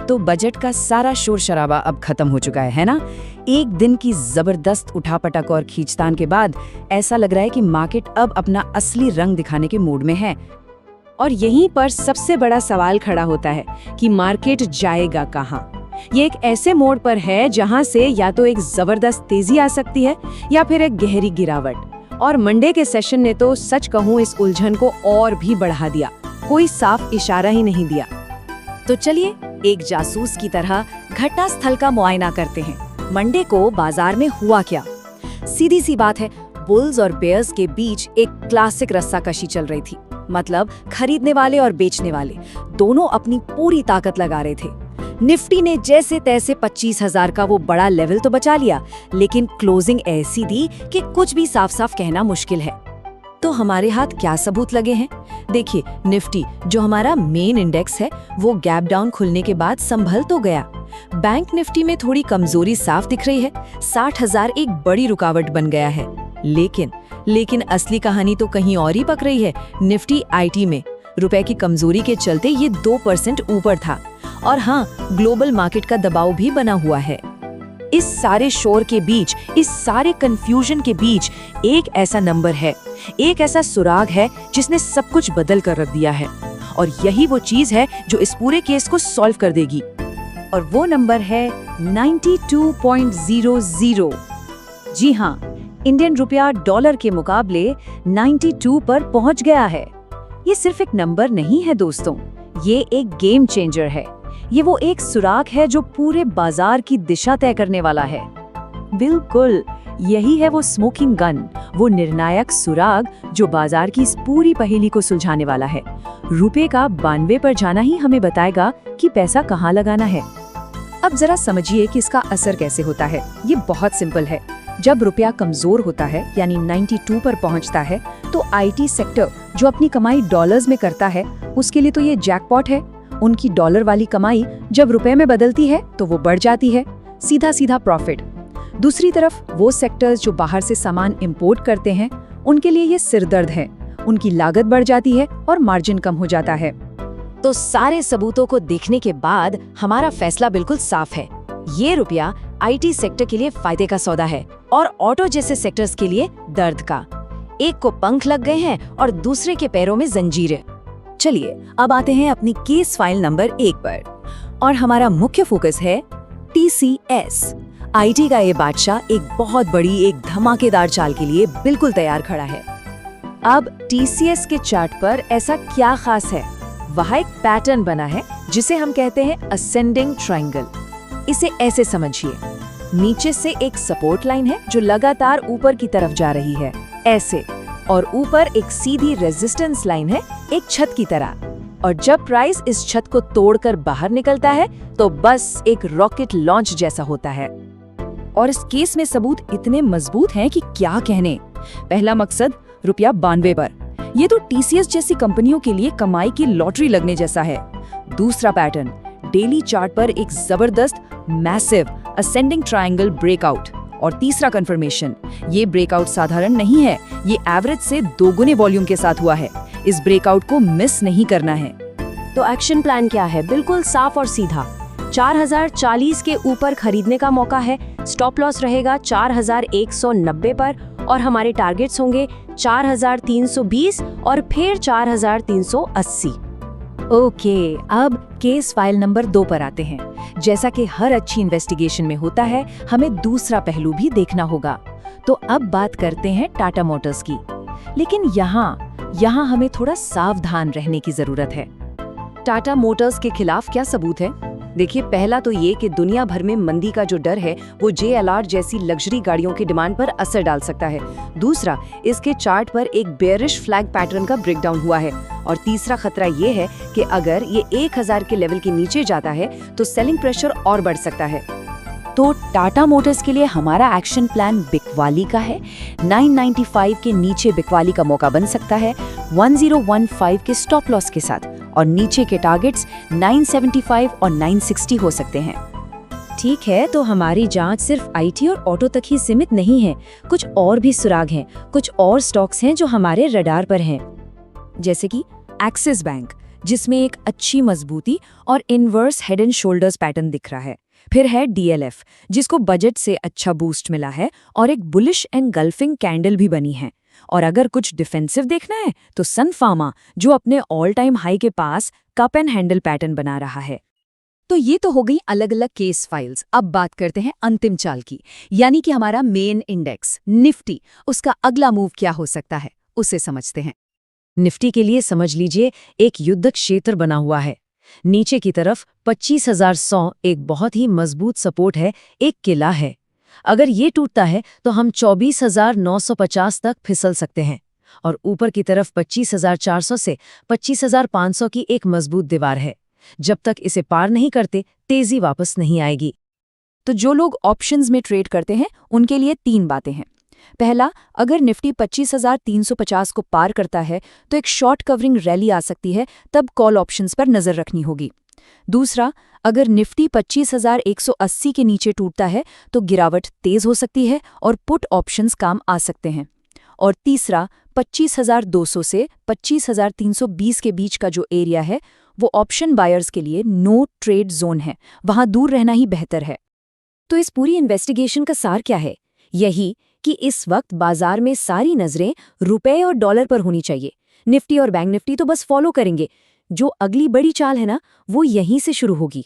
तो बजट का सारा शोर शराबा अब खत्म हो चुका है ना? एक दिन की जबरदस्त उठापटक और खींचतान के बाद ऐसा लग रहा है कि मार्केट अब अपना असली रंग दिखाने के मूड में है। और यहीं पर सबसे बड़ा सवाल खड़ा होता है कि मार्केट जाएगा कहाँ? ये एक ऐसे मोड़ पर है जहां से या तो एक जबरदस्त तेजी आ सकती है या फिर एक गहरी गिरावट। और मंडे के सेशन ने तो सच कहूं इस उलझन को और भी बढ़ा दिया, कोई साफ इशारा ही नहीं दिया। तो चलिए एक जासूस की तरह घटना स्थल का मुआयना करते हैं। मंडे को बाजार में हुआ क्या? सीधी सी बात है, बुल्स और बेयर्स के बीच एक क्लासिक रस्साकशी चल रही थी। मतलब खरीदने वाले और बेचने वाले दोनों अपनी पूरी ताकत लगा रहे थे। निफ्टी ने जैसे तैसे 25,000 का वो बड़ा लेवल तो बचा लिया, लेकिन क्लोजिंग ऐसी दी कि कुछ भी साफ साफ कहना मुश्किल है। तो हमारे हाथ क्या सबूत लगे हैं? देखिए, निफ्टी जो हमारा मेन इंडेक्स है वो गैप डाउन खुलने के बाद संभल तो गया। बैंक निफ्टी में थोड़ी कमजोरी साफ दिख रही है, 60,000 एक बड़ी रुकावट बन गया है। लेकिन असली कहानी तो कहीं और ही पक रही है। निफ्टी आईटी में रुपए की कमजोरी के चलते ये 2% ऊपर था। और हाँ, ग्लोबल मार्केट का दबाव भी बना हुआ है। इस सारे शोर के बीच, इस सारे कंफ्यूजन के बीच एक ऐसा नंबर है, एक ऐसा सुराग है जिसने सब कुछ बदल कर रख दिया है। और यही वो चीज है जो इस पूरे केस को सॉल्व कर देगी। और वो नंबर है 92.00। जी हाँ, इंडियन रुपया डॉलर के मुकाबले 92 पर पहुंच गया है। ये सिर्फ एक नंबर नहीं है दोस्तों, ये एक गेम चेंजर है। ये वो एक सुराग है जो पूरे बाजार की दिशा तय करने वाला है। बिल्कुल, यही है वो स्मोकिंग गन, वो निर्णायक सुराग जो बाजार की इस पूरी पहेली को सुलझाने वाला है। रुपए का 92 पर जाना ही हमें बताएगा कि पैसा कहाँ लगाना है। अब जरा समझिए कि इसका असर कैसे होता है। ये बहुत सिंपल है। जब रुपया कमजोर होता है, यानी 92 पर पहुंचता है, तो आईटी सेक्टर जो अपनी कमाई डॉलर्स में करता है, उसके लिए तो ये जैकपॉट है। उनकी डॉलर वाली कमाई जब रुपए में बदलती है तो वो बढ़ जाती है, सीधा सीधा प्रॉफिट। दूसरी तरफ वो सेक्टर्स जो बाहर से सामान इंपोर्ट करते हैं, उनके लिए ये सिरदर्द है। उनकी लागत बढ़ जाती है और मार्जिन कम हो जाता है। तो सारे सबूतों को देखने के बाद हमारा फैसला बिल्कुल साफ है। ये रुपया आईटी सेक्टर के लिए फायदे का सौदा है और ऑटो जैसे सेक्टर्स के लिए दर्द का। एक को पंख लग गए हैं और दूसरे के पैरों में जंजीरें। चलिए अब आते हैं अपनी केस फाइल नंबर 1 पर, और हमारा मुख्य फोकस है टीसीएस। आईटी का ये बादशाह एक बहुत बड़ी, एक धमाकेदार चाल के लिए बिल्कुल तैयार खड़ा है। अब टीसीएस के चार्ट पर ऐसा क्या खास है? वहाँ एक पैटर्न बना है जिसे हम कहते हैं असेंडिंग ट्रायंगल। इसे ऐसे समझिए, नीचे से एक सपोर्ट लाइन है जो लगातार ऊपर की तरफ जा रही है, ऐसे, और ऊपर एक सीधी रेजिस्टेंस लाइन है, एक छत की तरह। और जब प्राइस इस छत को तोड़कर बाहर निकलता है तो बस एक रॉकेट लॉन्च जैसा होता है। और इस केस में सबूत इतने मजबूत हैं कि क्या कहने। पहला मकसद, रुपया 92 पर। ये तो टीसीएस जैसी कंपनियों के लिए कमाई की लॉटरी लगने जैसा है। दूसरा पैटर्न, डेली चार्ट पर एक जबरदस्त मैसिव असेंडिंग ट्रायंगल ब्रेकआउट। और तीसरा कंफर्मेशन, ये ब्रेकआउट साधारण नहीं है, ये एवरेज से 2 गुने वॉल्यूम के साथ हुआ है। इस ब्रेकआउट को मिस नहीं करना है। तो एक्शन प्लान क्या है? बिल्कुल साफ और सीधा। 4040 के ऊपर खरीदने का मौका है, स्टॉप लॉस रहेगा 4190 पर, और हमारे टारगेट्स होंगे 4320 और फिर 4380। ओके, अब केस फाइल नंबर 2 पर आते हैं। जैसा कि हर अच्छी इन्वेस्टिगेशन में होता है, हमें दूसरा पहलू भी देखना होगा। तो अब बात करते हैं टाटा मोटर्स की। लेकिन यहाँ हमें थोड़ा सावधान रहने की जरूरत है। टाटा मोटर्स के खिलाफ क्या सबूत है? देखिए, पहला तो ये कि दुनिया भर में मंदी का जो डर है वो JLR जैसी लग्जरी गाड़ियों की डिमांड पर असर डाल सकता है। दूसरा, इसके चार्ट पर एक बेयरिश फ्लैग पैटर्न का ब्रेकडाउन हुआ है। और तीसरा खतरा ये है कि अगर ये 1000 के लेवल के नीचे जाता है तो सेलिंग प्रेशर और बढ़ सकता है। तो टाटा मोटर्स के लिए हमारा एक्शन प्लान बिकवाली का है। 995 के नीचे बिकवाली का मौका बन सकता है 1015 के स्टॉप लॉस के साथ, और नीचे के टारगेट्स 975 और 960 हो सकते हैं। ठीक है, तो हमारी जांच सिर्फ आईटी और ऑटो तक ही सीमित नहीं है। कुछ और भी सुराग हैं, कुछ और स्टॉक्स हैं जो हमारे रडार पर हैं। जैसे कि एक्सिस बैंक, जिसमें एक अच्छी मजबूती और inverse head and shoulders pattern दिख रहा है। फिर है DLF, जिसको बजट से अच्छा बूस्ट मिला है और एक बुलिश एनगल्फिंग कैंडल भी बनी है। और अगर कुछ डिफेंसिव देखना है तो सन फार्मा, जो अपने ऑल टाइम हाई के पास कप एंड हैंडल पैटर्न बना रहा है। तो ये तो हो गई अलग अलग केस फाइल्स। अब बात करते हैं अंतिम चाल की, यानी कि हमारा मेन इंडेक्स निफ्टी। उसका अगला मूव क्या हो सकता है, उसे समझते हैं। निफ्टी के लिए समझ लीजिए एक युद्ध क्षेत्र बना हुआ है। नीचे की तरफ 25,100 एक बहुत ही मजबूत सपोर्ट है, एक किला है। अगर ये टूटता है तो हम 24,950 तक फिसल सकते हैं। और ऊपर की तरफ 25,400 से 25,500 की एक मजबूत दीवार है। जब तक इसे पार नहीं करते, तेजी वापस नहीं आएगी। तो जो लोग ऑप्शंस में ट्रेड करते हैं उनके लिए 3 बातें हैं। पहला, अगर निफ्टी 25,350 को पार करता है तो एक शॉर्ट कवरिंग रैली आ सकती है, तब कॉल ऑप्शंस पर नजर रखनी होगी। दूसरा, अगर निफ्टी 25,180 के नीचे टूटता है तो गिरावट तेज हो सकती है और पुट ऑप्शंस काम आ सकते हैं। और तीसरा, 25,200 से 25,320 के बीच का जो एरिया है वो ऑप्शन बायर्स के लिए नो ट्रेड जोन है, वहां दूर रहना ही बेहतर है। तो इस पूरी इन्वेस्टिगेशन का सार क्या है? यही कि इस वक्त बाजार में सारी नजरें रुपए और डॉलर पर होनी चाहिए। निफ्टी और बैंक निफ्टी तो बस फॉलो करेंगे। जो अगली बड़ी चाल है ना, वो यहीं से शुरू होगी।